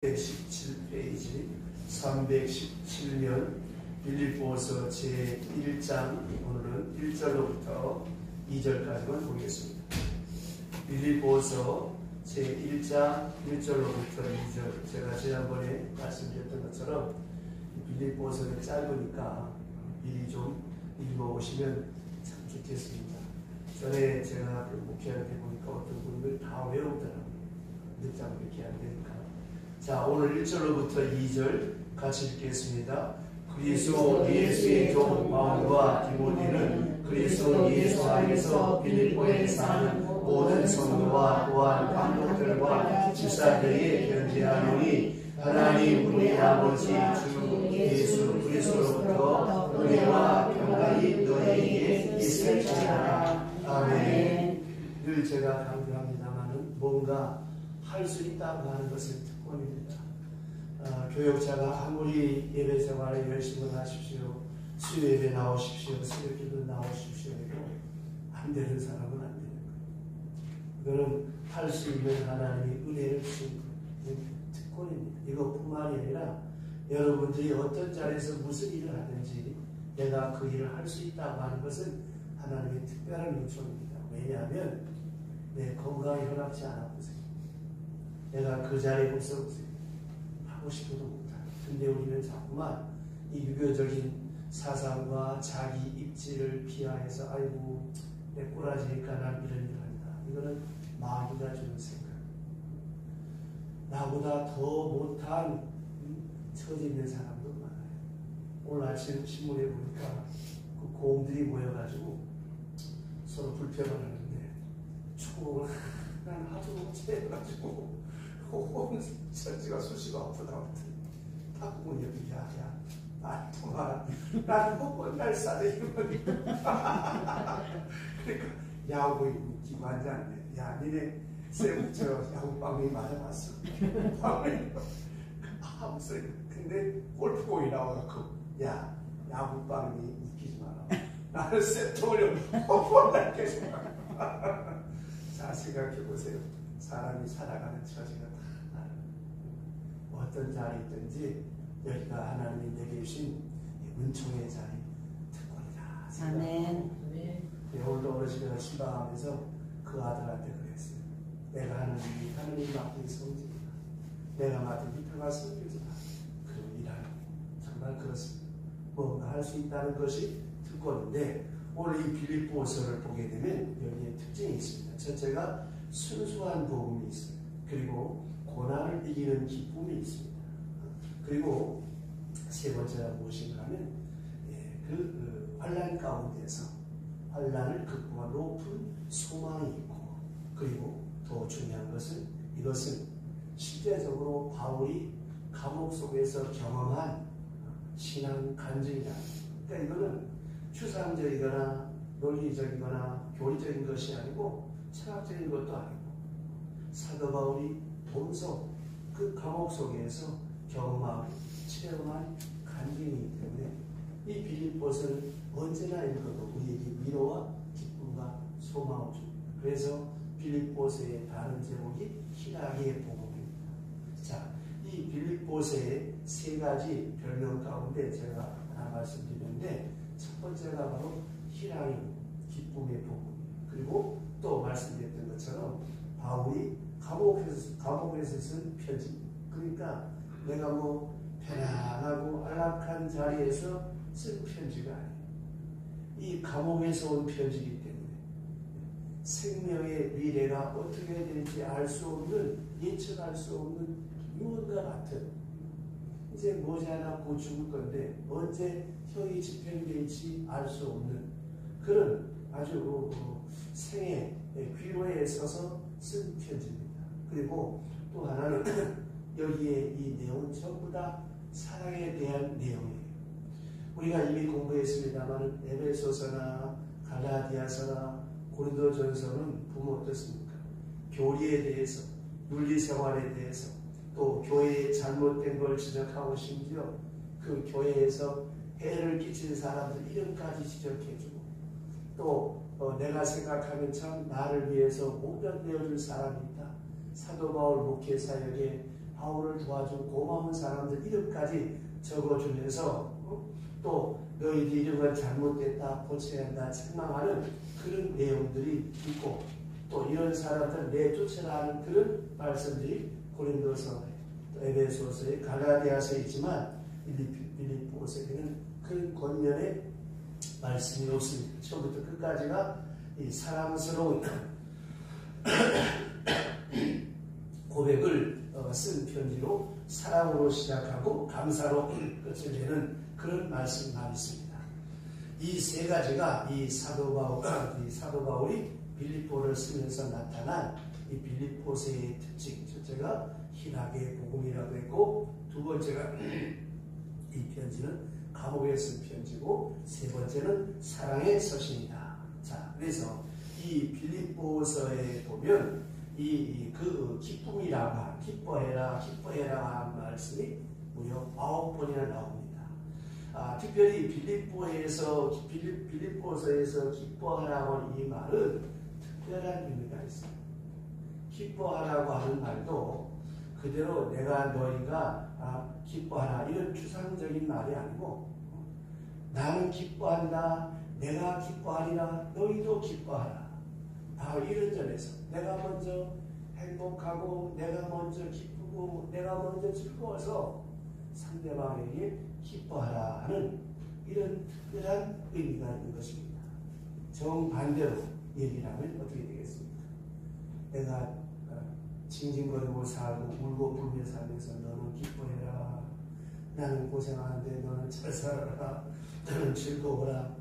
117페이지 317면 빌립보서 제1장 오늘은 1절로부터 2절까지만 보겠습니다. 빌립보서 제1장 1절로부터 2절, 제가 지난번에 말씀드렸던 것처럼 빌립보서는 짧으니까 미리 좀 읽어오시면 참 좋겠습니다. 전에 제가 목회할 때 보니까 어떤 분들 다 외우더라고요. 늦잠 이렇게 안 되니까. 자, 오늘 1절로부터 2절 같이 읽겠습니다. 그리스도 예수의 종 바울과 디모데는 그리스도 예수 안에서 빌립보에 사는 모든 성도와 또한 감독들과 집사들에게 편지하노니 하나님 우리 아버지 주 예수 그리스도로부터 은혜와 평강이 너희에게 있을지어다. 아멘. 늘 제가 강조합니다마는 뭔가 할 수 있다고 하는 것은 특권입니다. 교역자가 아무리 예배 생활에 열심히 하십시오, 수요 예배 나오십시오, 새벽 기도 나오십시오 해도 안 되는 사람은 안 되는 거예요. 이거는 할 수 있는 하나님의 은혜를 주신 특권입니다. 이것뿐만이 아니라 여러분들이 어떤 자리에서 무슨 일을 하든지 내가 그 일을 할 수 있다고 하는 것은 하나님의 특별한 요청입니다. 왜냐하면 내 건강이 허락지 않아 보세요. 내가 그 자리에 없어 보세요. 하고 싶어도 못하고. 근데 우리는 자꾸만 이 유교적인 사상과 자기 입지를 비하해서 아이고 내 꼬라지니까 난 이런 일을 한다. 이거는 마귀가 주는 생각. 나보다 더 못한 처지 있는 사람도 많아요. 오늘 아침 신문에 보니까 그 고음들이 모여가지고 서로 불평을 하는데 총을 난 하도 못해가지고 온 처지가 수시가 아프다고 딱 보면 여기 야야 난 동안 난 먹고 날 싸대 그러니까 야구 웃기고 앉았네. 야 니네 쌤 저 야구방이 맞아봤어. 무슨 근데 골프공이 나와갖고 야 야구방이 웃기지 마라. 나는 쌤통을 헛볼 계속. 자 생각해보세요. 사람이 살아가는 처지가 다 어떤 자리에 있든지 여기가 하나님이 내게 주신 은총의 자리 특권이다. 아멘. 오늘도 어르신이가 신방하면서 그 아들한테 그랬어요. 내가 하는 일이 하나님 맡긴 성질이다. 내가 맡은 일터가 성질이다. 그런 일하는 정말 그렇습니다. 뭔가 할 수 있다는 것이 특권인데 오늘 이 빌립보서를 보게 되면 여기에 특징이 있습니다. 첫째가 순수한 복음이 있어요. 그리고 고난을 이기는 기쁨이 있습니다. 그리고 세 번째가 무엇인가 하면 그 환난 가운데서 환난을 극복한 높은 소망이 있고 그리고 더 중요한 것은 이것은 실제적으로 바울이 감옥 속에서 경험한 신앙 간증이다. 그러니까 이거는 추상적이거나 논리적이거나 교리적인 것이 아니고 철학적인 것도 아니고 사도 바울이 몸소 그 감옥 속에서 경험하고 체험한 간증이기 때문에 이 빌립보서는 언제나 읽어도 우리에게 위로와 기쁨과 소망을 줍니다. 그래서 빌립보서의 다른 제목이 희락의 복음입니다. 자, 이 빌립보서의 세 가지 별명 가운데 제가 하나 말씀드리는데 첫 번째가 바로 희락의 기쁨의 복음입니다. 그리고 또 말씀드렸던 것처럼 바울이 감옥에서 쓴 편지입니다. 그러니까 내가 뭐 편안하고 안락한 자리에서 쓴 편지가 아니에요. 이 감옥에서 온 편지이기 때문에 생명의 미래가 어떻게 될지 알 수 없는, 예측할 수 없는 유언과 같은 이제 머지않아 죽을 건데 언제 형이 집행될지 알 수 없는 그런 아주 생의 귀로에 서서 쓴 편지입니다. 그리고 또 하나는 여기에 이 내용은 전부 다 사랑에 대한 내용이에요. 우리가 이미 공부했습니다만 에베소서나 갈라디아서나 고린도전서는 보면 어떻습니까? 교리에 대해서, 윤리생활에 대해서, 또 교회의 잘못된 걸 지적하고 심지어 그 교회에서 해를 끼친 사람들 이름까지 지적해주고 또 내가 생각하면 참 나를 위해서 목련 내어줄 사람이 있다. 사도 바울 목회 사역에 바울을 도와준 고마운 사람들 이름까지 적어주면서 또 너희들 이름은 잘못됐다, 고쳐야 한다, 책망하는 그런 내용들이 있고 또 이런 사람들 내쫓으라 하는 그런 말씀들이 고린도서, 에베소서에, 갈라디아서에 있지만 빌립보서에는 그런 권면의 말씀이 없습니다. 처음부터 끝까지가 이 사랑스러운 고백을 쓴 편지로 사랑으로 시작하고 감사로 끝을 내는 그런 말씀만 있습니다. 이 세 가지가 이 사도 바울이 빌립보를 쓰면서 나타난 이 빌립보서의 특징. 첫째가 희락의 복음이라고 했고, 두 번째가 이 편지는 감옥에 쓴 편지고, 세 번째는 사랑의 서신이다. 자, 그래서 이 빌립보서에 보면 그 기쁨이라고 기뻐해라 하는 말씀이 무려 9번이나 나옵니다. 특별히 빌립보서에서 기뻐하라고 이 말은 특별한 의미가 있어요. 기뻐하라고 하는 말도 그대로 너희가 기뻐하라 이런 추상적인 말이 아니고 나는 기뻐한다, 내가 기뻐하리라, 너희도 기뻐하라. 바로 이런 점에서 내가 먼저 행복하고 내가 먼저 기쁘고 내가 먼저 즐거워서 상대방에게 기뻐하라 하는 이런 특별한 의미가 있는 것입니다. 정반대로 얘기를 하면 어떻게 되겠습니까? 내가 징징거리고 살고 울고 불며 살면서 너는 기뻐해라. 나는 고생하는데 너는 잘 살아라. 너는 즐거워라.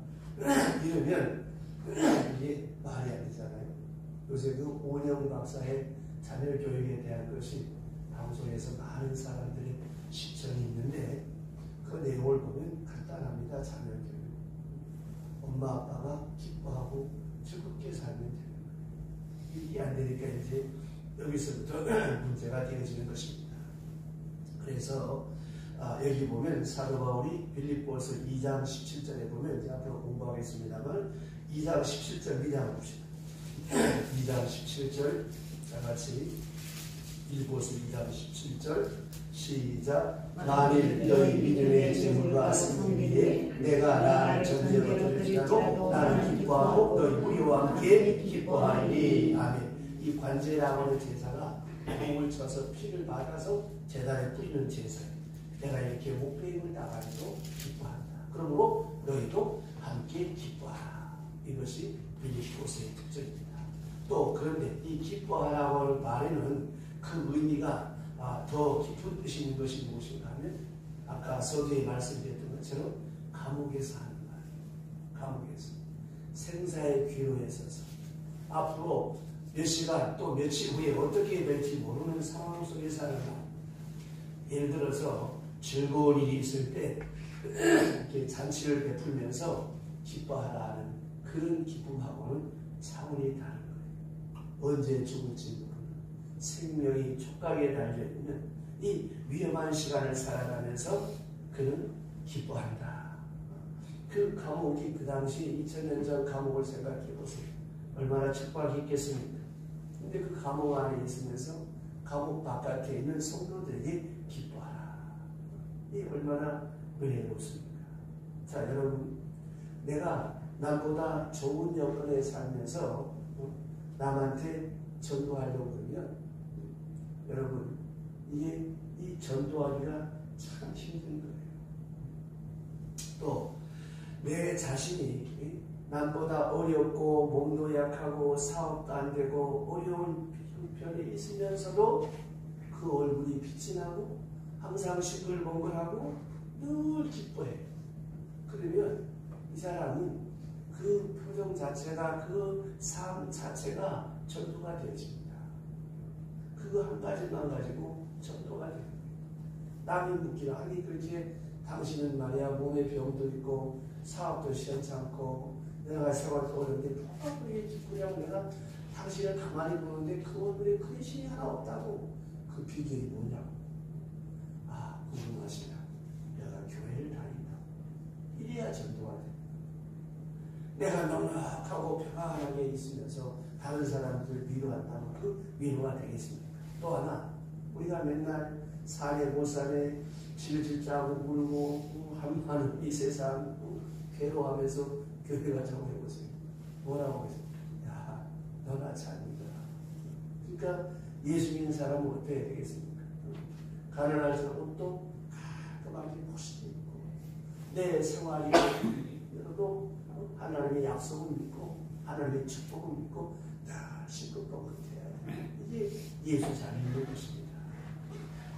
이러면 이게 말이 안 되잖아요. 요새 그 오영 박사의 자녀교육에 대한 것이 방송에서 많은 사람들의 시청이 있는데 그 내용을 보면 간단합니다. 자녀교육. 엄마 아빠가 기뻐하고 즐겁게 살면 되는 거예요. 이게 안 되니까 이제 여기서부터 문제가 되어지는 것입니다. 그래서 여기 보면 사도 바울이 빌립보서 2장 17절에 보면 이제 앞으로 공부하겠습니다만 2장 17절 미리 한번 봅시다. 2장 17절 다 같이 빌립보서 2장 17절 시작. 만일 너희 믿음의 재물과 성령 위에 내가 나를 전제로 드릴지라도 나는 기뻐하고 너희 우리와 함께 기뻐하리니. 아멘. 이 관제라고 하는 제사가 공을 쳐서 피를 받아서 제단에 뿌리는 제사예요. 내가 이렇게 목배임을 따가지고 기뻐한다. 그러므로 너희도 함께 기뻐하라. 이것이 빌립보서의 특징입니다. 또 그런데 이 기뻐하라고 하는 말에는 그 의미가 더 깊은 뜻이 있는 것이 무엇인가 하면 아까 서두에 말씀드렸던 것처럼 감옥에서 하는 말이에요. 감옥에서 생사의 귀로에 서서 앞으로 몇 시간 또 며칠 후에 어떻게 될지 모르는 상황 속에 사는 예를 들어서 즐거운 일이 있을 때 이렇게 잔치를 베풀면서 기뻐하라 하는 그런 기쁨하고는 차원이 다른 거예요. 언제 죽을지 모르는 생명이 촉각에 달려있는 이 위험한 시간을 살아가면서 그는 기뻐한다. 그 감옥이 그 당시 2000년 전 감옥을 생각해 보세요. 얼마나 척박이 있겠습니까? 근데 그 감옥 안에 있으면서 감옥 바깥에 있는 성도들에게 기뻐하라. 이 얼마나 은혜롭습니까? 자, 여러분, 내가 남보다 좋은 여건에 살면서 남한테 전도하려고 그러면 여러분, 이게 이 전도하기가 참 힘든 거예요. 또 내 자신이 남보다 어렵고 몸도 약하고 사업도 안 되고 어려운 형편에 있으면서도 그 얼굴이 빛이 나고 항상 시끌벅글하고 늘 기뻐해. 그러면 이 사람은 그 표정 자체가 그 삶 자체가 전도가 되어집니다. 그거 한 가지만 가지고 전도가 됩니다. 남이 묻기를 아니 그렇게 당신은 말이야 몸에 병도 있고 사업도 시원찮고 내가 생활도 어려운데 뭐가 그렇게 기쁘냐고 내가 당신을 가만히 보는데 그 얼굴에 근심이 하나 없다고. 그 비결이 뭐냐고. 궁금하시냐. 내가 교회를 다닌다. 이래야 전도가 돼. 내가 넉넉하고 평안하게 있으면서 다른 사람들 위로한다면 그 위로가 되겠습니까? 또 하나 우리가 맨날 산에 고산에 질질 짜고 울고 한마는 이 세상 괴로워하면서 교회 가자고 해보세요. 뭐라고 해서 야 너나 잘 믿어라. 그러니까 예수 믿는 사람은 어떻게 해야 되겠습니까? 가난한 사람도 깔끔하게 멋있게 입고 내 생활이 여러도 하나님의 약속을 믿고 하나님의 축복을 믿고 다 시끄럽고 해야 돼. 이게 예수 잘 믿는 것입니다.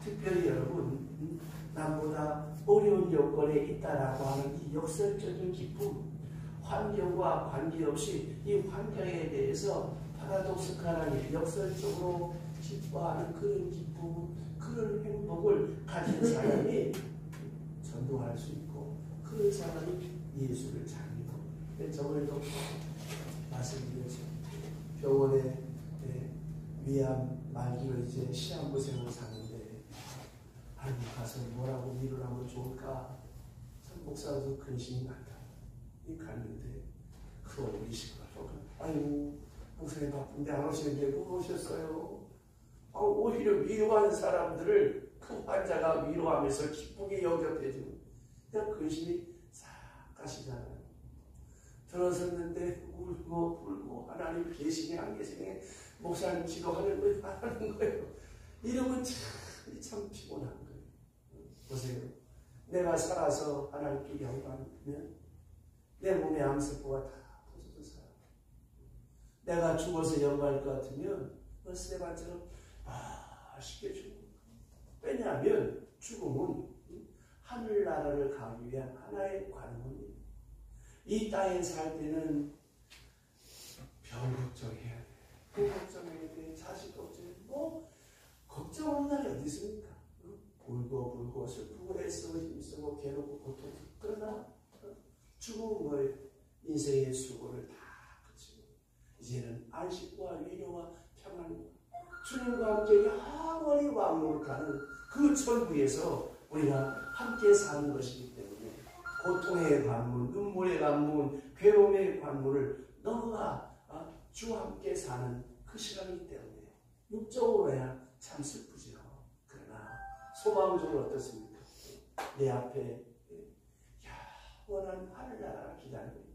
특별히 여러분 남보다 어려운 여건에 있다라고 하는 이 역설적인 기쁨, 환경과 관계없이 이 환경에 대해서 파라독스칼하게 역설적으로 기뻐하는 그런 기쁨, 그런 행복을 가진 사람이 전도할 수 있고 그런 사람이 예수를 잘 믿고 저번에도 말씀드렸죠. 병원에 위암 말기로 이제 시한부생을 사는데 하나님 가서 뭐라고 위로를 하면 좋을까? 참 목사로서 근심이 많다. 갔는데 그거 우리 식구가 아이고 목사님 바쁜데 안 오시는데 뭐 오셨어요? 오히려 위로하는 사람들을 그 환자가 위로하면서 기쁘게 여겨대주는 그냥 근심이 싹 가시잖아요. 들어섰는데 울고 불고 하나님 계시네 안 계시네 목사님 기도하는 거예요 안 하는 거예요. 이러면 참 피곤한 거예요. 보세요. 내가 살아서 하나님께 영광하면 내 몸의 암세포가 다 터져서 살아. 내가 죽어서 영광할 것 같으면 스테반처럼 쉽게 죽는 거야. 왜냐하면 죽음은 하늘나라를 가기 위한 하나의 관문이에요. 이 땅에 살 때는 병 걱정해야 돼. 그 걱정해야 돼. 자식 걱정해야 돼. 뭐 걱정하는 날이 어디 있습니까? 울고 슬프고 애쓰고 힘쓰고 괴롭고 고통. 그러나 죽음은 뭐예요? 인생의 수고를 다 그치고 이제는 안식과 위로와 평안과 주님과 함께 영원히 왕노릇하는 그 천국에서 우리가 함께 사는 것이기 때문에 고통의 관문, 눈물의 관문, 괴로움의 관문을 넘어가 주와 함께 사는 그 시간이기 때문에 육적으로야 참 슬프지요. 그러나 소망적으로 어떻습니까? 내 앞에 영원한 하늘나라가 기다리고 있는.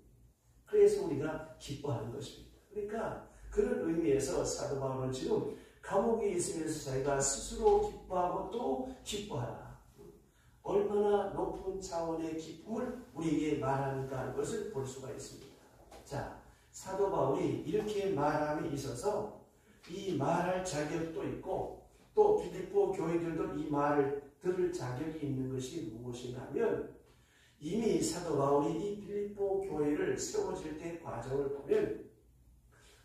그래서 우리가 기뻐하는 것입니다. 그러니까 그런 의미에서 사도 바울은 지금 감옥에 있으면서 자기가 스스로 기뻐하고 또 기뻐하라. 얼마나 높은 차원의 기쁨을 우리에게 말하는가 하는 것을 볼 수가 있습니다. 자, 사도 바울이 이렇게 말함에 있어서 이 말할 자격도 있고 또 빌립보 교회들도 이 말을 들을 자격이 있는 것이 무엇인가 하면 이미 사도 바울이 이 빌립보 교회를 세워질 때 과정을 보면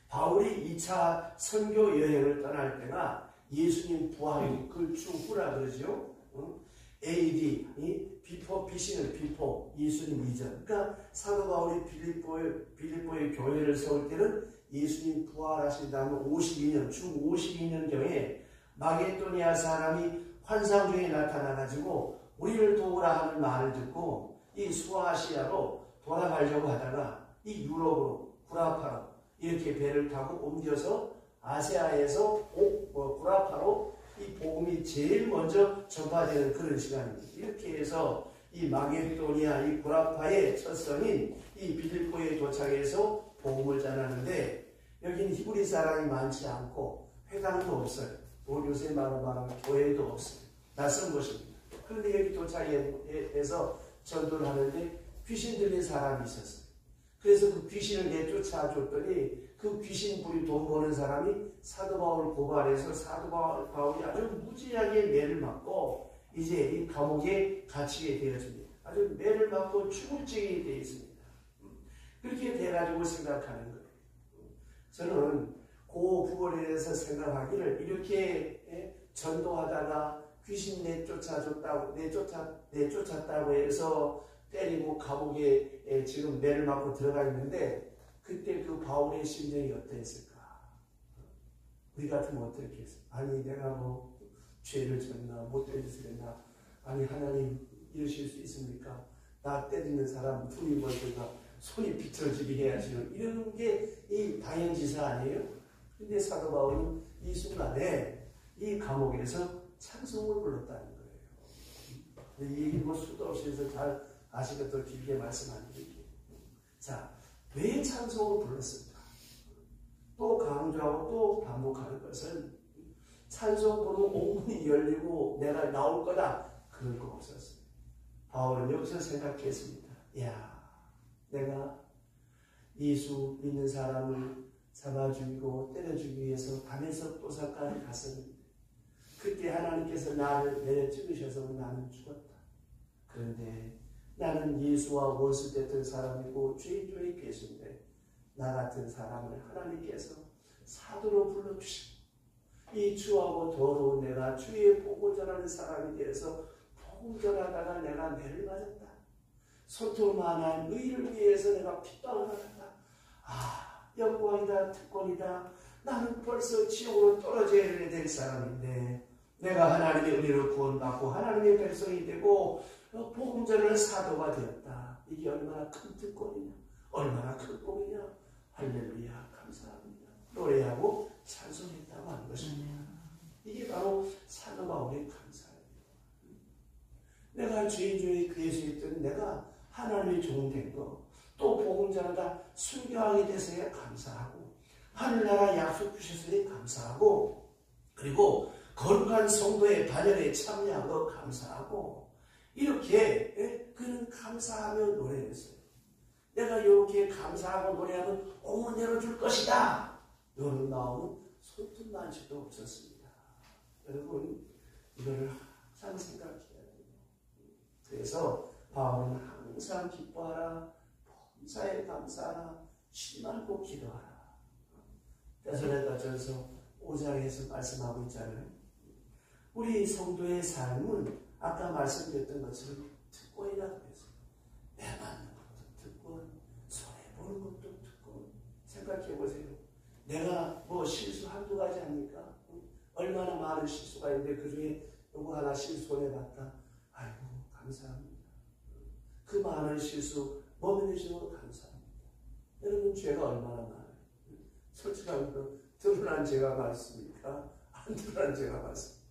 바울이 2차 선교 여행을 떠날 때가 예수님 부활 그 주후라 그러죠. AD, 비포 BC는 비포 예수님 이전. 그러니까 사도 바울이 빌립보의 교회를 세울 때는 예수님 부활하신 다음에 52년, 중 52년경에 마게도니아 사람이 환상 중에 나타나가지고 우리를 도우라 하는 말을 듣고 이 수아시아로 돌아가려고 하다가 이 유럽으로 구라파로 이렇게 배를 타고 옮겨서 아시아에서 구라파로 이 복음이 제일 먼저 전파되는 그런 시간입니다. 이렇게 해서 이 마게도니아 이 구라파의 첫 성인 이 빌립보에 도착해서 복음을 전하는데 여기는 히브리 사람이 많지 않고 회당도 없어요. 요새 말하면 교회도 없어요. 낯선 곳입니다. 그런데 여기 도착해서 전도를 하는데 귀신 들린 사람이 있었어요. 그래서 그 귀신을 내쫓아줬더니 그 귀신 부리 돈 버는 사람이 사도 바울을 고발해서 사도 바울이 아주 무지하게 매를 맞고 이제 이 감옥에 갇히게 되어집니다. 아주 매를 맞고 죽을 지경이 되어 있습니다. 그렇게 돼가지고 생각하는 거예요. 저는 그 부분에 대해서 생각하기를 이렇게 전도하다가 귀신 내쫓았다고 해서 때리고 감옥에 지금 매를 맞고 들어가 있는데 그때 그 바울의 심정이 어땠을까? 우리 같으면 어떻게 했어? 아니 내가 뭐 죄를 졌나 못된 짓을 했나? 아니 하나님 이러실 수 있습니까? 나 때리는 사람 둘이 벌써가 손이 비틀어지게 해야지 이러는 게 이 당연지사 아니에요? 근데 사도 바울은 이 순간에 이 감옥에서 찬송을 불렀다는 거예요. 이 얘기 뭐 수도 없이 해서 잘 아시겠다 길게 말씀하는 얘기. 자, 왜 찬송을 불렀을까? 또 강조하고 또 반복하는 것은 찬송 부르면 옥문이 열리고 내가 나올 거다. 그럴 거 없었어요. 바울은 여기서 생각했습니다. 야, 내가 예수 믿는 사람을 잡아 죽이고 때려 죽이기 위해서 담에서 도사까지 갔었는데 그때 하나님께서 나를 내려 찍으셔서 나는 죽었다. 그런데 나는 예수와 원수됐던 사람이고 죄인 중에 계신데 나 같은 사람을 하나님께서 사도로 불러주시고 이 추하고 더러운 내가 주의 복음 전하는 사람이 되어서 복음 전하다가 내가 매를 맞았다. 소통만한 의를 위해서 내가 핍박을 받았다. 아, 영광이다, 특권이다. 나는 벌써 지옥으로 떨어져야 될 사람인데 내가 하나님의 은혜로 구원받고 하나님의 백성이 되고 복음 전하는 사도가 되었다. 이게 얼마나 큰 특권이냐, 얼마나 큰 복이냐. 할렐루야, 감사합니다. 노래하고 찬송했다고 하는 것입니다. 이게 바로 사도 바울의 감사예요. 내가 죄인 중에 그에서 있던 내가 하나님의 종 된 거, 또 복음 전하다 순교하게 돼서야 감사하고 하늘나라 약속 주셔서야 감사하고 그리고 거룩한 성도의 반열에 참여한 거 감사하고 이렇게 그는 감사하며 노래했어요. 내가 이렇게 감사하고 노래하면 옥문 열어줄 것이다. 이런 마음은 손톱만치도 없었습니다. 여러분 이걸 항상 생각해야 돼요. 그래서 바울은 항상 기뻐하라, 범사에 감사하라, 쉬지 말고 기도하라. 데살로니가전서 5장에서 말씀하고 있잖아요. 우리 성도의 삶은 아까 말씀드렸던 것처럼 특권이라고 했어요. 매 맞는 것도 특권, 손해보는 것도 특권. 생각해 보세요. 내가 뭐 실수 한두 가지 합니까? 얼마나 많은 실수가 있는데 그 중에 요거 하나 실손해봤다. 아이고 감사합니다. 그 많은 실수 머무르시고 감사합니다. 여러분 죄가 얼마나 많아요? 솔직하게 드러난 죄가 많습니까? 안 드러난 죄가 많습니다.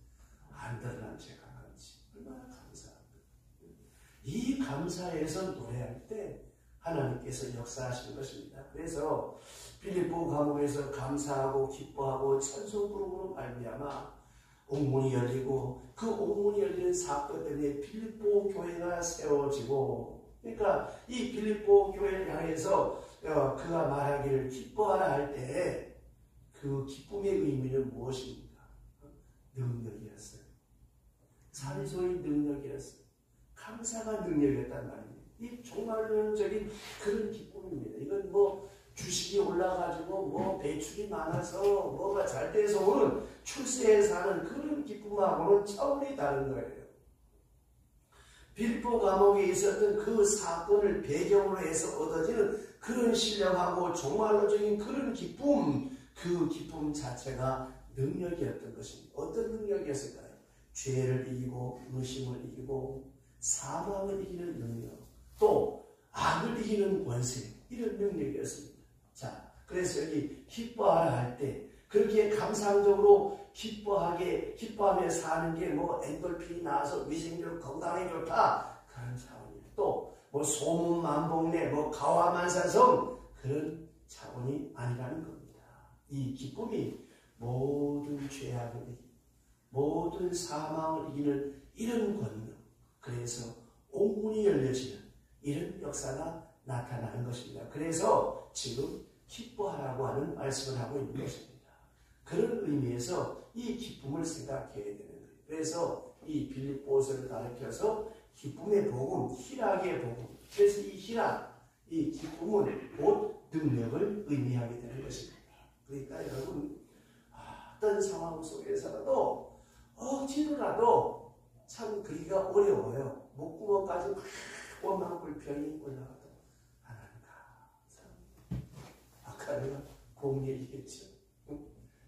안 드러난 죄가 많지. 얼마나 감사합니다. 이 감사에서 노래할 때 하나님께서 역사하시는 것입니다. 그래서 빌립보 감옥에서 감사하고 기뻐하고 찬송 부름으로 말미암아 옥문이 열리고 그 옥문이 열리는 사건 때문에 빌립보 교회가 세워지고 그러니까 이 빌립보 교회를 향해서 그가 말하기를 기뻐하라 할 때 그 기쁨의 의미는 무엇입니까? 능력이었어요. 찬송이 능력이었어요. 감사가 능력이었단 말입니다. 이 정말론적인 그런 기쁨입니다. 이건 뭐 주식이 올라가지고 뭐 매출이 많아서 뭐가 잘 돼서 오는 출세에 사는 그런 기쁨하고는 차원이 다른 거예요. 빌립보 감옥에 있었던 그 사건을 배경으로 해서 얻어지는 그런 신령하고 종말론적인 그런 기쁨, 그 기쁨 자체가 능력이었던 것입니다. 어떤 능력이었을까요? 죄를 이기고 의심을 이기고 사망을 이기는 능력, 또 악을 이기는 권세, 이런 능력이었습니다. 자, 그래서 여기 기뻐하라 할 때 그렇게 감상적으로 기뻐하며 사는 게 뭐 엔돌핀이 나와서 위생적으로 건강에 좋다 그런 차원이에요. 또 뭐 소문 만복내 뭐 가화만사성 그런 차원이 아니라는 겁니다. 이 기쁨이 모든 죄악을 이기고 모든 사망을 이기는 이런 권능, 그래서 옥문이 열려지는 이런 역사가 나타나는 것입니다. 그래서 지금 기뻐하라고 하는 말씀을 하고 있는 것입니다. 그런 의미에서 이 기쁨을 생각해야 되는 거예요. 그래서 이 빌립보서를 가르쳐서 기쁨의 복음, 희락의 복음. 그래서 이 희락, 이 기쁨은 곧 능력을 의미하게 되는 것입니다. 그러니까 여러분 어떤 상황 속에서라도 억지로라도 참 그리기가 어려워요. 목구멍까지 막 원망 불평이 올라가도 하나님 감사합니다. 아까 내가 공 얘기했죠.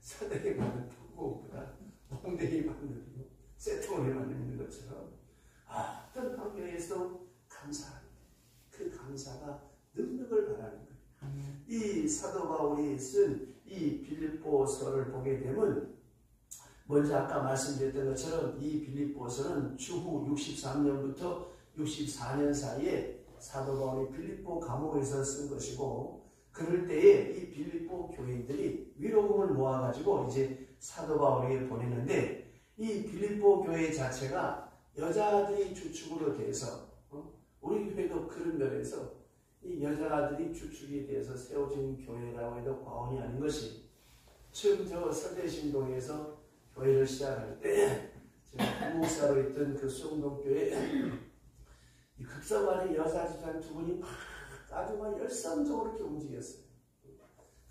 서대에 맞는 통곡보다 몽댕이 맞는 쇠통을 맞는 것처럼 어떤 관계에서 감사합니다. 그 감사가 능력을 바라는 거예요. 이 사도 바울이 쓴 이 빌립보서를 보게 되면 먼저 아까 말씀드렸던 것처럼 이 빌립보서는 추후 63년부터 64년 사이에 사도 바울이 빌립보 감옥에서 쓴 것이고, 그럴 때에 이 빌립보 교인들이 위로금을 모아가지고 이제 사도 바울에게 보내는데, 이 빌립보 교회 자체가 여자들이 주축으로 돼서, 우리 교회도 그런 면에서 이 여자들이 주축이 돼서 세워진 교회라고 해도 과언이 아닌 것이, 처음 저 서대신동에서 교회를 시작할 때 제가 부목사로 있던 그 수영동교회 이 극성안의 여자 집단 두 분이 막 아주 막 열성적으로 이렇게 움직였어요.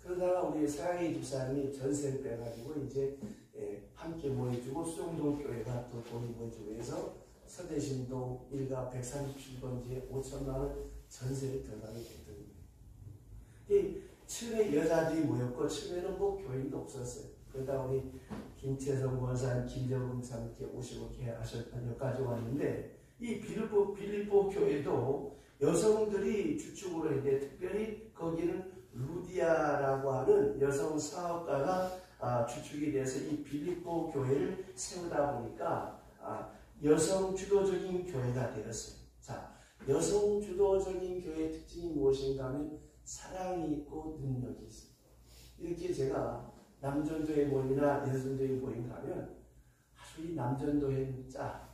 그러다가 우리 서양희 집사님이 전세를 빼가지고 이제 함께 모여주고 수영동 교회가 또 돈을 모여주고 해서 서대신동 1가 137번지에 5천만 원 전세를 들어가게 됐던 거예요. 처음에 여자들이 모였고 처음에는 뭐 교인도 없었어요. 그러다 우리 김채성 권사님, 김정은 사님께 오시고 이렇게 하셨던 여기까지 왔는데, 이 빌립보 교회도 여성들이 주축으로 했는데, 특별히 거기는 루디아라고 하는 여성 사업가가 주축이 돼서 이 빌립보 교회를 세우다 보니까 여성 주도적인 교회가 되었어요. 자, 여성 주도적인 교회의 특징이 무엇인가 하면 사랑이 있고 능력이 있어요. 이렇게 제가 남전도회 모임이나 여전도회 모임 가면 아주 이 남전도회는 짜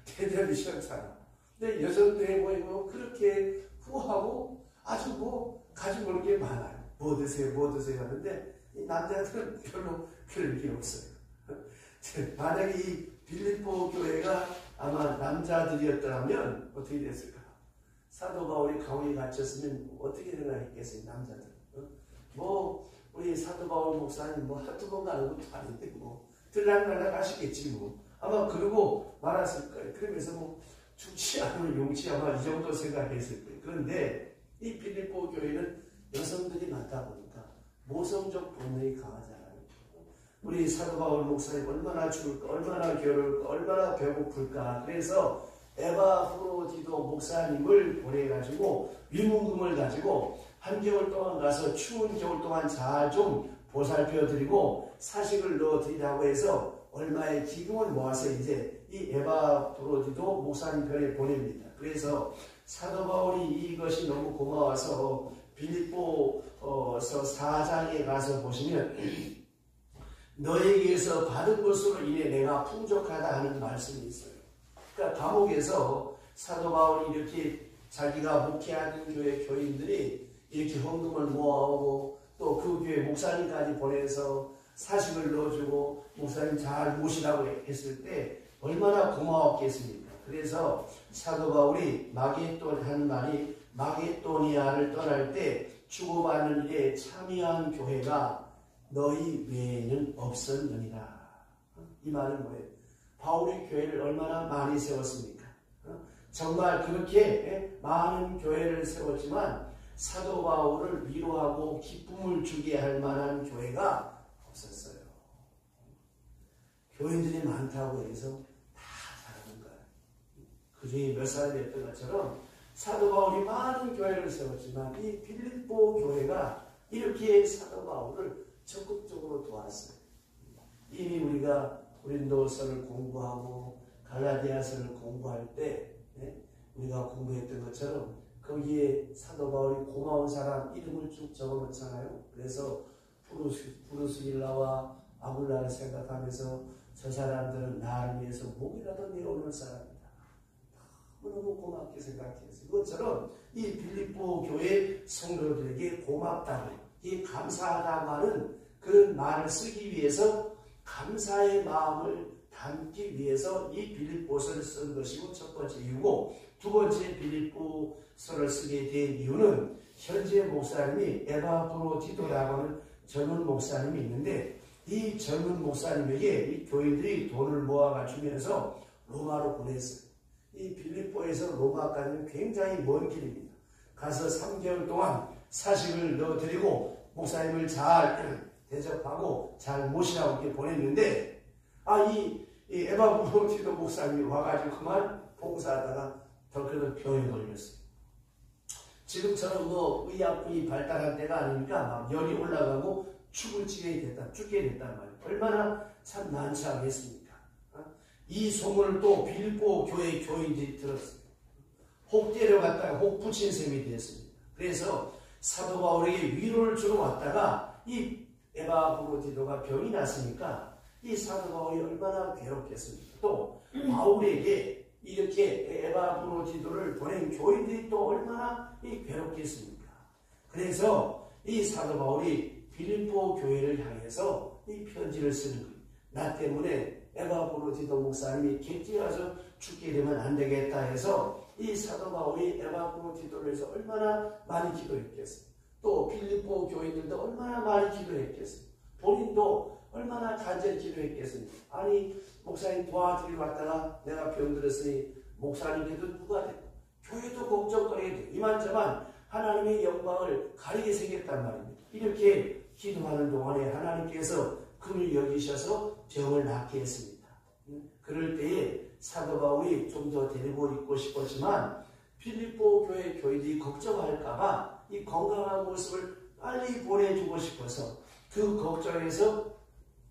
대단히 시원찮아. 근데 여전도회 모임은 그렇게 후하고 아주 뭐 가지고 오는 게 많아요. 뭐 드세요 하는데 이 남자들은 별로 그럴 게 없어요. 만약에 이 빌립보 교회가 아마 남자들이었더라면 어떻게 됐을까? 사도 바울이 감옥에 갇혔으면 어떻게 생각했겠어요, 남자들? 뭐 우리 사도 바울 목사님 뭐 한두 번 가는 것도 아닌데 뭐 들락날락 하시겠지 뭐. 아마 그러고 말았을 거예요. 그러면서 뭐 죽지 않을 용치 아마 이 정도 생각했을 거예요. 그런데 이 빌립보 교회는 여성들이 많다 보니까 모성적 본능이 강하잖아요. 우리 사도 바울 목사님 얼마나 죽을까, 얼마나 괴로울까, 얼마나 배고플까. 그래서 에바프로디도 목사님을 보내가지고 위문금을 가지고 한겨울 동안 가서 추운 겨울 동안 잘 좀 보살펴드리고 사식을 넣어드리라고 해서 얼마의 기금을 모아서 이제 이 에바프로디도 목사님 편에 보냅니다. 그래서 사도 바울이 이것이 너무 고마워서 빌립보서 4장에 가서 보시면 너에게서 받은 것으로 인해 내가 풍족하다 하는 말씀이 있어요. 그러니까 감옥에서 사도 바울이 이렇게 자기가 목회하는 교회 교인들이 이렇게 헌금을 모아오고 또 그 교회 목사님까지 보내서 사식을 넣어주고 목사님 잘 모시라고 했을 때 얼마나 고마웠겠습니까? 그래서 사도 바울이 하는 말이 마게도니아를 떠날 때 주고받는 일에 참여한 교회가 너희 외에는 없었느니라. 이 말은 뭐예요? 바울이 교회를 얼마나 많이 세웠습니까? 정말 그렇게 많은 교회를 세웠지만 사도 바울을 위로하고 기쁨을 주게 할 만한 교회가 없었어요. 교인들이 많다고 해서 다 잘하는 거예요. 그 중에 몇 사람이 했던 것처럼 사도 바울이 많은 교회를 세웠지만 이 빌립보 교회가 이렇게 사도 바울을 적극적으로 도왔어요. 이미 우리가 고린도서를 공부하고 갈라디아서를 공부할 때 우리가 공부했던 것처럼 거기에 사도 바울이 고마운 사람 이름을 쭉 적어놓잖아요. 그래서 부르스길라와 아굴라를 생각하면서 저 사람들은 나를 위해서 목이라도 내어오는 사람이다. 너무 고맙게 생각했어요. 그것처럼 이 빌립보 교회 성도들에게 고맙다고, 이 감사하다고 하는 그런 말을 쓰기 위해서 감사의 마음을 담기 위해서 이 빌립보서를 쓴 것이고 첫 번째 이유고, 두 번째 빌립보서를 쓰게 된 이유는 현재 목사님이 에바프로디도라고 하는 젊은 목사님이 있는데 이 젊은 목사님에게 이 교인들이 돈을 모아가 주면서 로마로 보냈어요. 이 빌립보에서 로마까지는 굉장히 먼 길입니다. 가서 3개월 동안 사식을 넣어드리고 목사님을 잘 대접하고 잘 모시라고 이렇게 보냈는데 이 에바프로디도 목사님이 와가지고 그만 봉사하다가 덜컥 병에 걸렸어요. 지금처럼 의약품이 발달한 때가 아니니까 막 열이 올라가고 죽게 됐단 말이에요. 얼마나 참 난처하겠습니까? 이 소문을 또 빌립보 교회 교인들이 들었어요. 혹 데려갔다가 혹 붙인 셈이 되었습니다. 그래서 사도 바울에게 위로를 주러 왔다가 이 에바브로디도가 병이 났으니까 이 사도 바울이 얼마나 괴롭겠습니까? 또 바울에게 이렇게 에바브로디도를 보낸 교인들이 또 얼마나 괴롭겠습니까? 그래서 이 사도 바울이 빌립보 교회를 향해서 이 편지를 쓰는 거예요. 나 때문에 에바브로디도 목사님이 객지 가서 죽게 되면 안 되겠다 해서 이 사도 바울이 에바브로디도를 위해서 얼마나 많이 기도했겠어요. 또 빌립보 교인들도 얼마나 많이 기도했겠어요. 본인도 얼마나 간절히 기도했겠습니까? 아니 목사님 도와드리러 왔다가 내가 병들었으니 목사님께도 누가 되고 교회도 걱정거리게 되고 이만저만 하나님의 영광을 가리게 생겼단 말입니다. 이렇게 기도하는 동안에 하나님께서 그를 여기셔서 병을 낫게 했습니다. 그럴 때에 사도 바울이 좀 더 데리고 있고 싶었지만 빌립보 교회 교인들이 걱정할까봐 이 건강한 모습을 빨리 보내주고 싶어서 그 걱정에서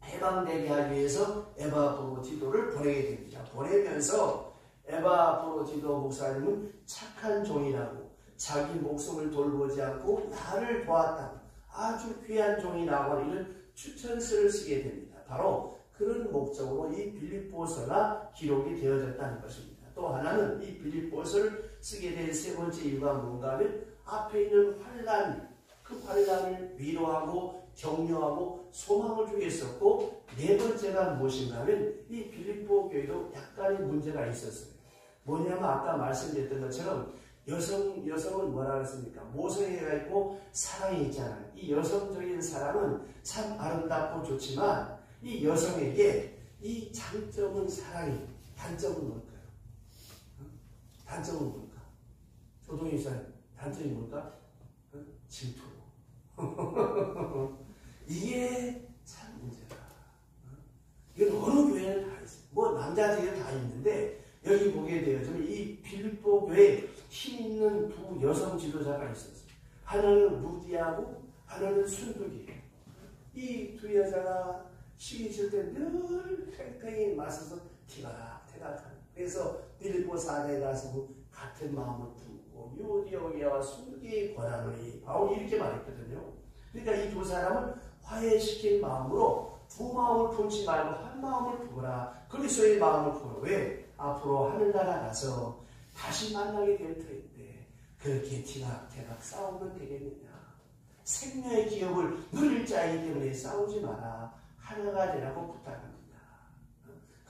해방되게 하기 위해서 에바브로디도를 보내게 됩니다. 보내면서 에바브로디도 목사님은 착한 종이라고 자기 목숨을 돌보지 않고 나를 도왔다고 아주 귀한 종이라고 이런 추천서를 쓰게 됩니다. 바로 그런 목적으로 이 빌립보서가 기록이 되어졌다는 것입니다. 또 하나는 이 빌립보서를 쓰게 된 세 번째 이유가 뭔가 하면 앞에 있는 환난, 그 환난을 위로하고 격려하고 소망을 주게 했었고 네 번째가 무엇인가 하면 이 빌립보 교회도 약간의 문제가 있었어요. 뭐냐면 아까 말씀드렸던 것처럼 여성은 뭐라 그랬습니까? 모성애가 있고 사랑이 있잖아요. 이 여성적인 사랑은 참 아름답고 좋지만 이 여성에게 이 장점은 사랑이, 단점은 뭘까요? 단점은 뭘까? 조동희 씨 단점이 뭘까? 질투. 이게 참 문제다. 이건 어느 교회는 다 있어요. 뭐 남자들이 다 있는데 여기 보게 되어지면 이 빌립보 교회에 힘 있는 두 여성 지도자가 있었어요. 하나는 루디하고 하나는 순두기예요. 이 두 여자가 시기 질 때 늘 팽팽히 맞서서 티각태각하는. 그래서 빌립보 사내에 가서 같은 마음을 품고 유디오기와 순두기의 권한을 바울이 이렇게 말했거든요. 그러니까 이 두 사람을 화해시킬 마음으로 두 마음을 품지 말고 한 마음을 품어라. 그리스도의 마음을 품어라. 왜? 앞으로 하늘나라 가서 다시 만나게 될 터인데 그렇게 티각태각 싸우면 되겠느냐. 생명의 기업을 누릴 자이기 때문에 싸우지 마라. 하나가 되라고 부탁합니다.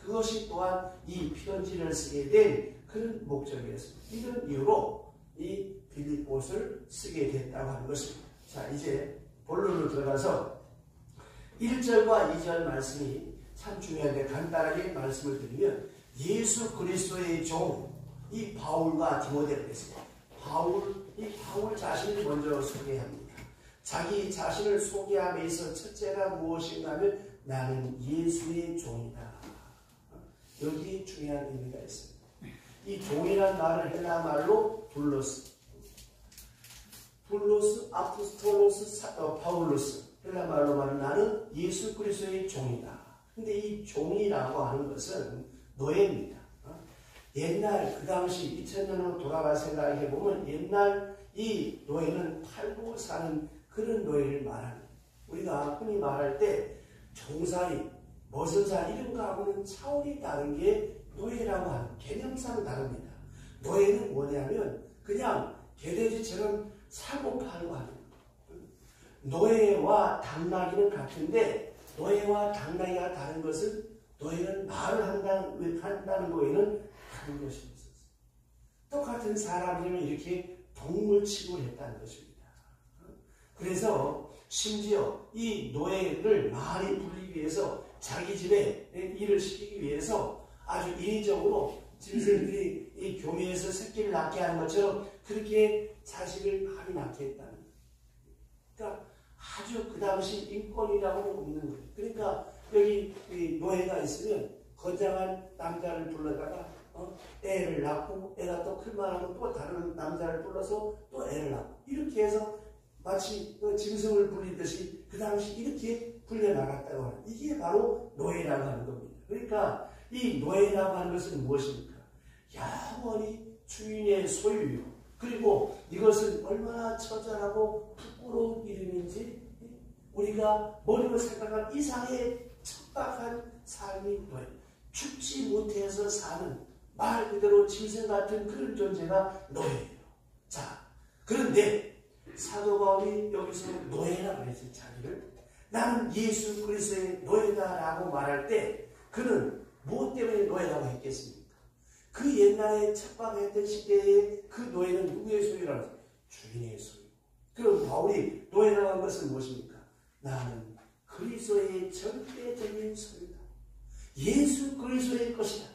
그것이 또한 이 편지를 쓰게 된 그런 목적이었습니다. 이런 이유로 이 빌립보서를 쓰게 됐다고 하는 것입니다. 자, 이제 본론으로 들어가서 1절과 2절 말씀이 참 중요한데 간단하게 말씀을 드리면 예수 그리스도의 종, 이 바울과 디모데를 했습니다. 바울 자신을 먼저 소개합니다. 자기 자신을 소개함에서 첫째가 무엇인가 하면 나는 예수의 종이다. 여기 중요한 의미가 있습니다. 이 종이란 말은 헬라 말로 둘로스, 아포스톨로스, 파울로스. 헬라 말로 말은 나는 예수 그리스도의 종이다. 근데 이 종이라고 하는 것은 노예입니다. 옛날 그 당시 2000년으로 돌아가 생각해 보면 옛날 이 노예는 팔고 사는 그런 노예를 말합니다. 우리가 흔히 말할 때 종살이, 머슴살 이런 거하고는 차원이 다른 게 노예라고 하는 개념상 다릅니다. 노예는 뭐냐면 그냥 개돼지처럼 사고 팔고 하는 거예요. 노예와 당나귀는 같은데 노예와 당나귀가 다른 것은 노예는 말을 한다는 노예는 다른 것이 있었어요. 똑같은 사람이면 이렇게 동물 취급을 했다는 것입니다. 그래서 심지어 이 노예를 많이 불리기 위해서 자기 집에 일을 시키기 위해서 아주 인위적으로 짐승들이 이 교미에서 새끼를 낳게 하는 것처럼 그렇게 자식을 많이 낳게 했다는 거예요. 그러니까 아주 그 당시 인권이라고는 없는 거예요. 그러니까 여기 노예가 있으면 건장한 남자를 불러다가 애를 낳고 애가 또 클만하면 또 다른 남자를 불러서 또 애를 낳고 이렇게 해서 마치 짐승을 불리듯이 그 당시 이렇게 풀려나갔다고 하는 이게 바로 노예라고 하는 겁니다. 그러니까 이 노예라고 하는 것은 무엇입니까? 영원히 주인의 소유요. 그리고 이것은 얼마나 처절하고 부끄러운 이름인지 우리가 머리로 생각한 이상의 척박한 삶이 노예. 죽지 못해서 사는 말 그대로 짐승 같은 그런 존재가 노예예요. 자, 그런데 사도 바울이 여기서 노예라고 했어요. 자기를. 나는 예수 그리스도의 노예다라고 말할 때 그는 무엇 때문에 노예라고 했겠습니까? 그 옛날에 척박했던 시대에 그 노예는 누구의 소유라고 했어요? 주인의 소유. 그럼 바울이 노예라고 한 것은 무엇입니까? 나는 그리스도의 절대적인 소유다. 예수 그리스도의 것이다.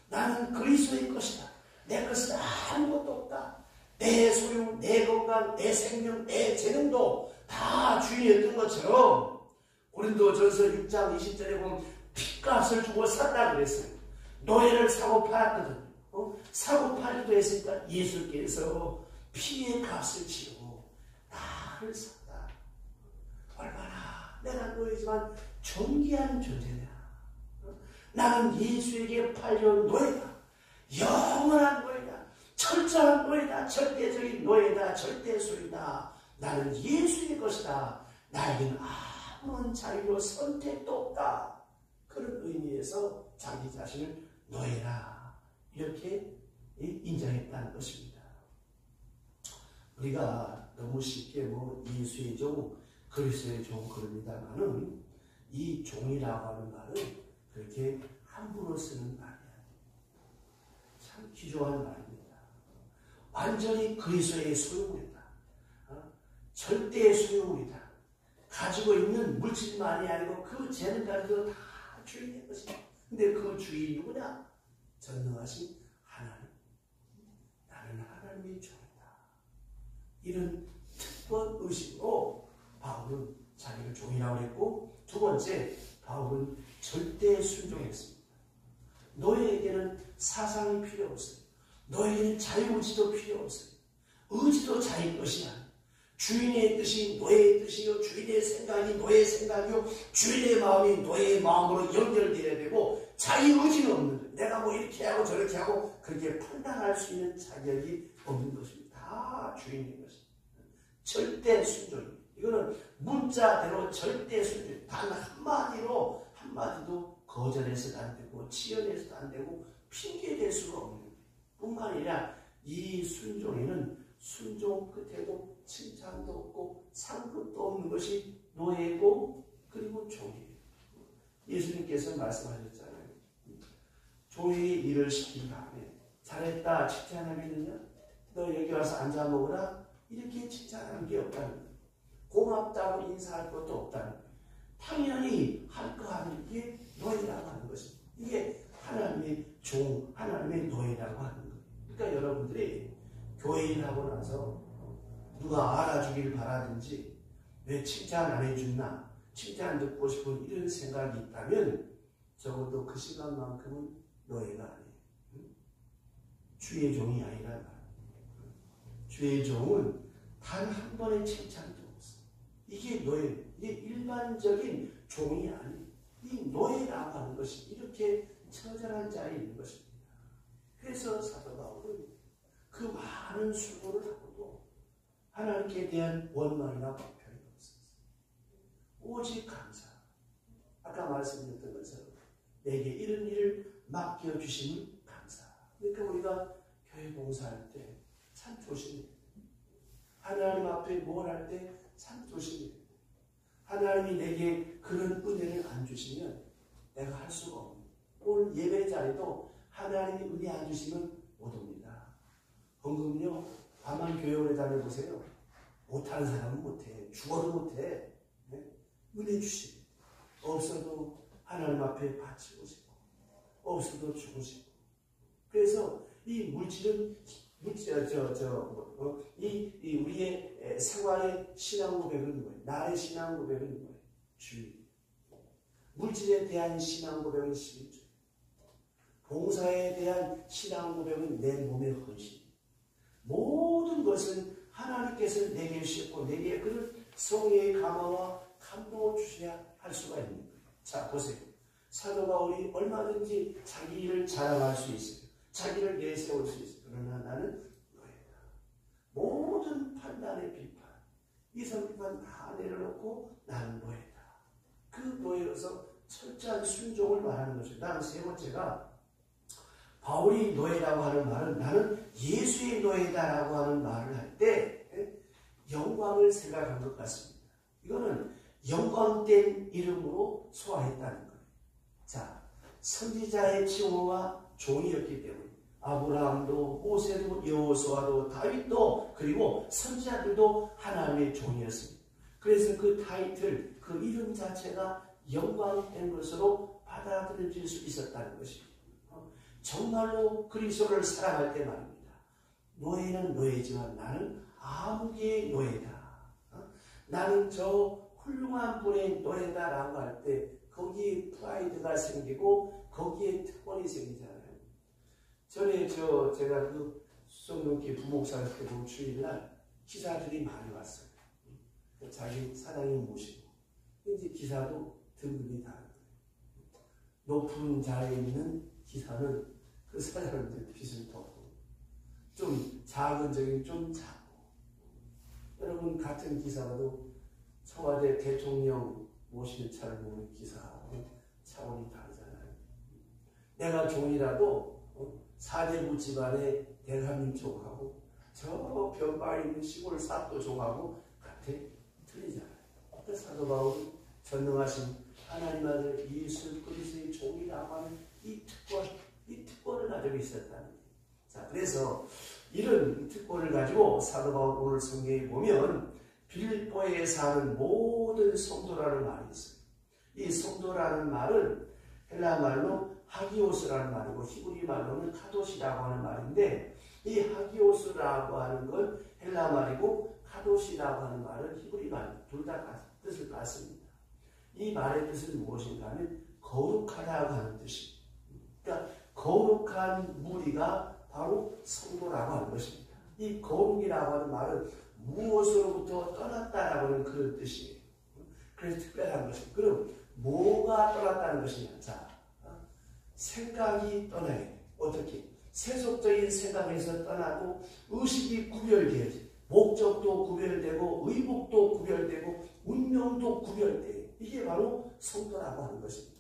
나는 그리스도의 것이다. 내 것은 아무것도 없다. 내 소유, 내 건강, 내 생명, 내 재능도 다 주인이었던 것처럼 고린도전서 6장 20절에 보면 핏값을 주고 샀다 그랬어요. 노예를 사고 팔았거든요. 사고 팔기도 했으니까 예수께서 피의 값을 치르고 나를 샀다. 얼마나 내가 노예지만 존귀한 존재냐. 나는 예수에게 팔려온 노예다. 영원한 노예다. 철저한 노예다. 절대적인 노예다. 절대소유다. 나는 예수의 것이다. 나에게는 아무런 자유로 선택도 없다. 그런 의미에서 자기 자신을 노예라 이렇게 인정했다는 것입니다. 우리가 너무 쉽게 예수의 종, 그리스도의 종 그럽니다만은 이 종이라고 하는 말은 그렇게 함부로 쓰는 말이 아닙니다. 참 귀중한 말입니다. 완전히 그리스도의 소유물이다. 절대의 소유물이다. 가지고 있는 물질만이 아니고 그 재능까지도 다 주인의 것이다. 근데 그 주인이 누구냐? 전능하신 하나님. 나는 하나님의 종이다. 이런 특권 의식으로 바울은 자기를 종이라고 했고, 두 번째, 바울은 절대 순종했습니다. 너희에게는 사상이 필요 없어요. 너희에게는 자유의지도 필요 없어요. 의지도 자기 것이 아니에요. 주인의 뜻이 노예의 뜻이요, 주인의 생각이 노예의 생각이요, 주인의 마음이 노예의 마음으로 연결되어야 되고, 자기 의지는 없는 거예요. 내가 이렇게 하고 저렇게 하고 그렇게 판단할 수 있는 자격이 없는 것입니다. 다 주인의 것입니다. 절대 순종입니다. 이거는 문자대로 절대 순종. 단 한마디도 거절해서도 안 되고 치연해서도 안 되고 핑계댈 수가 없는 거예요. 뿐만 아니라 이 순종에는 순종 끝에도 칭찬도 없고 상급도 없는 것이 노예고 그리고 종이에요. 예수님께서 말씀하셨잖아요. 종에게 일을 시킨 다음에 잘했다 칭찬하겠느냐? 너 여기 와서 앉아 먹으라? 이렇게 칭찬하는 게 없다는 거예요. 고맙다고 인사할 것도 없다는 거예요. 당연히 할 거 하는 게 노예라고 하는 것입니다. 이게 하나님의 종, 하나님의 노예라고 하는 거예요. 그러니까 여러분들이 교회인 하고 나서 누가 알아주길 바라든지 왜 칭찬 안 해줬나, 칭찬 듣고 싶은 이런 생각이 있다면 적어도 그 시간만큼은 노예가 아니에요. 주의 종이 아니라 말이에요. 주의 종은 단 한 번의 칭찬도 없어요. 이게 노예, 이게 일반적인 종이 아니에요. 이 노예라고 하는 것이 이렇게 처절한 자리에 있는 것입니다. 그래서 사도 바울은 그 많은 수고를 하고도 하나님께 대한 원망이나 불평이 없었어요. 오직 감사. 아까 말씀드렸던 것처럼 내게 이런 일을 맡겨주심을 감사. 그러니까 우리가 교회 봉사할 때 참 조심해야 돼요. 하나님 앞에 뭘 할 때 참 조심해야 돼요. 하나님이 내게 그런 은혜를 안 주시면 내가 할 수가 없는 거예요. 오늘 예배 자리도 하나님이 은혜 안 주시면 못 옵니다. 헌금요, 다만 교회 오래 다녀보세요. 못하는 사람은 못해. 죽어도 못해. 네? 은혜 주시고 없어도 하나님 앞에 바치고 싶고 없어도 주고 싶고. 그래서 이 물질은 우리의 생활의 신앙 고백은 뭐예요? 나의 신앙 고백은 뭐예요? 주의. 물질에 대한 신앙 고백은 11조. 봉사에 대한 신앙 고백은 내 몸의 헌신. 모든 것은 하나님께서 내게 주셨고 내게 그런 성령의 감화와 감동을 주셔야 할 수가 있는 거예요. 자, 보세요. 사도 바울이 얼마든지 자기 일을 자랑할 수 있어요. 자기를 내세울 수 있어요. 그러나 나는 노예다. 모든 판단의 비판, 이성 비판 다 내려놓고 나는 노예다. 그 노예로서 철저한 순종을 말하는 것이죠. 나는 세 번째가 바울이 노예라고 하는 말은 나는 예수의 노예다라고 하는 말을 할 때 영광을 생각한 것 같습니다. 이거는 영광된 이름으로 소화했다는 거예요. 자, 선지자의 칭호와 종이었기 때문에 아브라함도 모세도 여호수아도 다윗도 그리고 선지자들도 하나님의 종이었습니다. 그래서 그 타이틀, 그 이름 자체가 영광된 것으로 받아들여질 수 있었다는 것입니다. 정말로 그리스도를 사랑할 때 말입니다. 노예는 노예지만 나는 아무개의 노예다. 나는 저 훌륭한 분의 노예다라고 할 때 거기에 프라이드가 생기고 거기에 특권이 생기잖아요. 전에 제가 그 수성동기 부목사를 때 본 주일날 기사들이 많이 왔어요. 자기 사장님 모시고. 이제 기사도 등급이 다른 거예요. 높은 자리에 있는 기사는 그 사장님들 빚을 덮고 좀 작은 적이 좀 작고 여러분 같은 기사도 청와대 대통령 모시는 차를 모는 기사하고 차원이 다르잖아요. 내가 종이라도 사대부 집안의 대감님 종하고 저 변방에 있는 시골 사또 종하고 같아 틀리잖아요. 사도 바울은 전능하신 하나님 아들 예수 그리스도의 종이라고 하는 이 특권을 가지고 있었다는 거예요. 자, 그래서 이런 특권을 가지고 사도 바울 오늘 성경에 보면 빌립보에 사는 모든 성도라는 말이 있어요. 이 성도라는 말은 헬라 말로 하기오스라는 말이고 히브리 말로는 카도시라고 하는 말인데 이 하기오스라고 하는 건 헬라 말이고 카도시라고 하는 말은 히브리 말 둘 다 뜻을 같습니다. 이 말의 뜻은 무엇인가 하면 거룩하다고 하는 뜻입니다. 그러니까 거룩한 무리가 바로 성도라고 하는 것입니다. 이 거룩이라고 하는 말은 무엇으로부터 떠났다라고 하는 그런 뜻이에요. 그래서 특별한 것입니다. 그럼 뭐가 떠났다는 것이냐? 자, 생각이 떠나야 돼요. 어떻게? 세속적인 생각에서 떠나고 의식이 구별되어지. 목적도 구별되고 의복도 구별되고 운명도 구별돼요. 이게 바로 성도라고 하는 것입니다.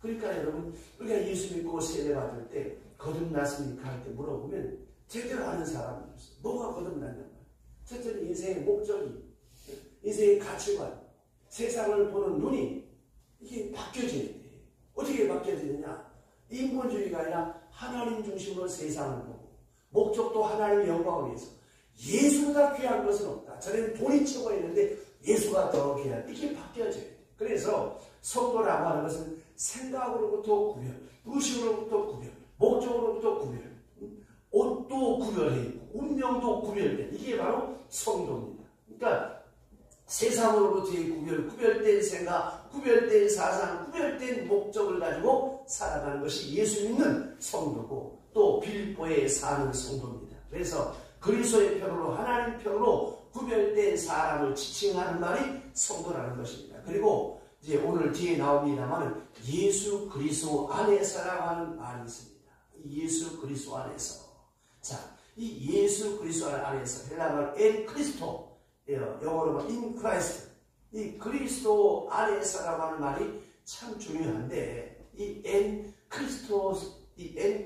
그러니까 여러분 우리가 예수 믿고 세례받을 때 거듭났습니까? 할 때 물어보면 제대로 아는 사람이 없어요. 뭐가 거듭났냐? 첫째는 인생의 목적이, 인생의 가치관, 세상을 보는 눈이 이게 바뀌어져야 돼. 어떻게 바뀌어지느냐? 인본주의가 아니라 하나님 중심으로 세상을 보고 목적도 하나님의 영광을 위해서 예수보다 귀한 것은 없다. 전에는 돈이 최고였는데 예수가 더 귀한. 이게 바뀌어져야 돼. 그래서 성도라고 하는 것은 생각으로부터 구별, 의식으로부터 구별, 목적으로부터 구별, 옷도 구별해 있고 운명도 구별된 이게 바로 성도입니다. 그러니까 세상으로부터의 구별된 생각, 구별된 사상, 구별된 목적을 가지고 살아가는 것이 예수 믿는 성도고 또 빌립보에 사는 성도입니다. 그래서 그리스도의 편으로 하나님 편으로 구별된 사람을 지칭하는 말이 성도라는 것입니다. 그리고 이제 오늘 뒤에 나옵니다만 예수 그리스도 안에서라고 하는 말이 있습니다. 예수 그리스도 안에서. 자, 이 예수 그리스도 안에서 헬라말 엔 크리스토, 영어로 인 크라이스트. 이 그리스도 안에서라고 하는 말이 참 중요한데 이 엔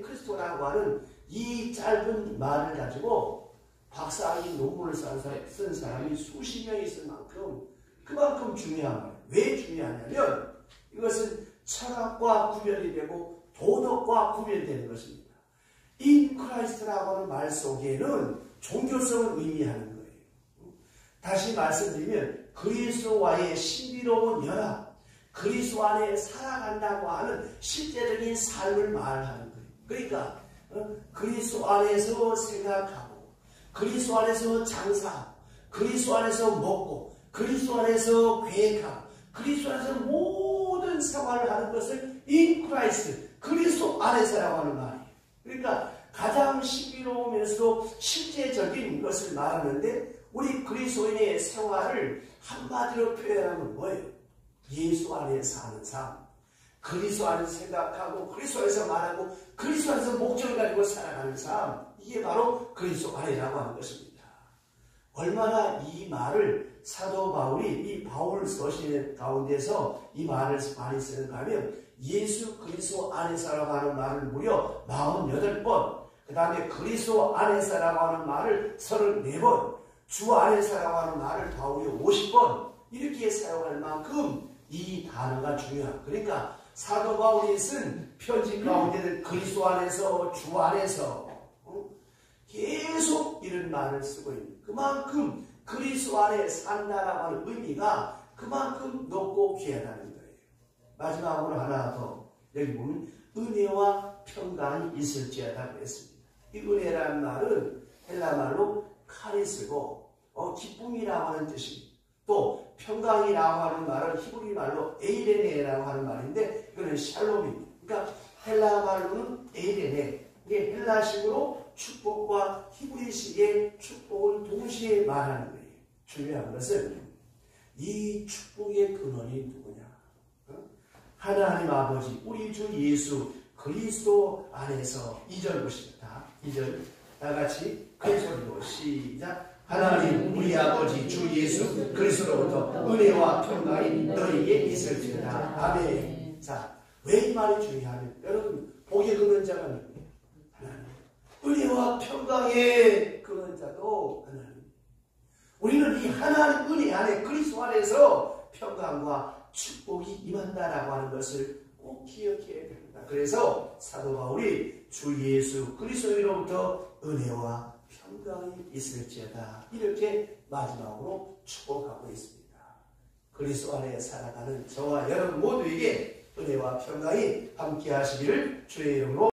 크리스토라고 하는 이 짧은 말을 가지고 박사학위 논문을 쓴 사람이 수십 명 있을 만큼 그만큼 중요한 말이에요. 왜 중요하냐면 이것은 철학과 구별이 되고 도덕과 구별되는 것입니다. 인 크라이스트라고 하는 말 속에는 종교성을 의미하는 거예요. 다시 말씀드리면 그리스도와의 신비로운 연합, 그리스도 안에 살아간다고 하는 실제적인 삶을 말하는 거예요. 그러니까 그리스도 안에서 생각하고 그리스도 안에서 장사하고 그리스도 안에서 먹고 그리스도 안에서 계획하고 그리스도 안에서 모든 생활을 하는 것을 인 크라이스트, 그리스도 안에서라고 하는 말이에요. 그러니까 가장 신비로우면서도 실제적인 것을 말하는데 우리 그리스도인의 생활을 한마디로 표현하면 뭐예요? 예수 안에 사는 삶, 그리스도 안에서 생각하고 그리스도 안에서 말하고 그리스도 안에서 목적을 가지고 살아가는 삶, 이게 바로 그리스도 안이라고 하는 것입니다. 얼마나 이 말을 사도 바울이 이 바울 서신 가운데서 이 말을 많이 쓰는가 하면 예수 그리스도 안에서라고 하는 말을 무려 48번, 그 다음에 그리스도 안에서라고 하는 말을 34번, 주 안에서라고 하는 말을 바울이 50번 이렇게 사용할 만큼 이 단어가 중요한, 그러니까 사도 바울이 쓴 편지 가운데는 그리스도 안에서, 주 안에서 계속 이런 말을 쓰고 있는, 그만큼 그리스도 안에 산다라고 하는 의미가 그만큼 높고 귀하다는 거예요. 마지막으로 하나 더, 여기 보면 은혜와 평강이 있을지어다 그랬습니다. 이 은혜라는 말은 헬라 말로 카리스고 기쁨이라고 하는 뜻입니다. 또 평강이라고 하는 말은 히브리 말로 에이레네라고 하는 말인데 이거는 샬롬입니다. 그러니까 헬라 말로는 에이레네, 이게 헬라식으로 축복과 히브리식의 축복을 동시에 말하는 거예요. 중요한 것은 이 축복의 근원이 누구냐? 하나님 아버지, 우리 주 예수 그리스도 안에서 2절 보십니다. 2절 다 같이 큰 소리로 시작. 하나님 우리 아버지 주 예수 그리스도로부터 은혜와 평강이 너희에게 있을지어다. 아멘. 자, 왜 이 말이 중요하면 여러분 복의 근원자가 누구예요? 하나님. 은혜와 평강의 근원자도 하나님. 우리는 이 하나님 은혜 안에 그리스도 안에서 평강과 축복이 임한다라고 하는 것을 꼭 기억해야 됩니다. 그래서 사도 바울이 주 예수 그리스도로부터 은혜와 평강이 있을지어다 이렇게 마지막으로 축복하고 있습니다. 그리스도 안에 살아가는 저와 여러분 모두에게 은혜와 평강이 함께 하시기를 주의 이름으로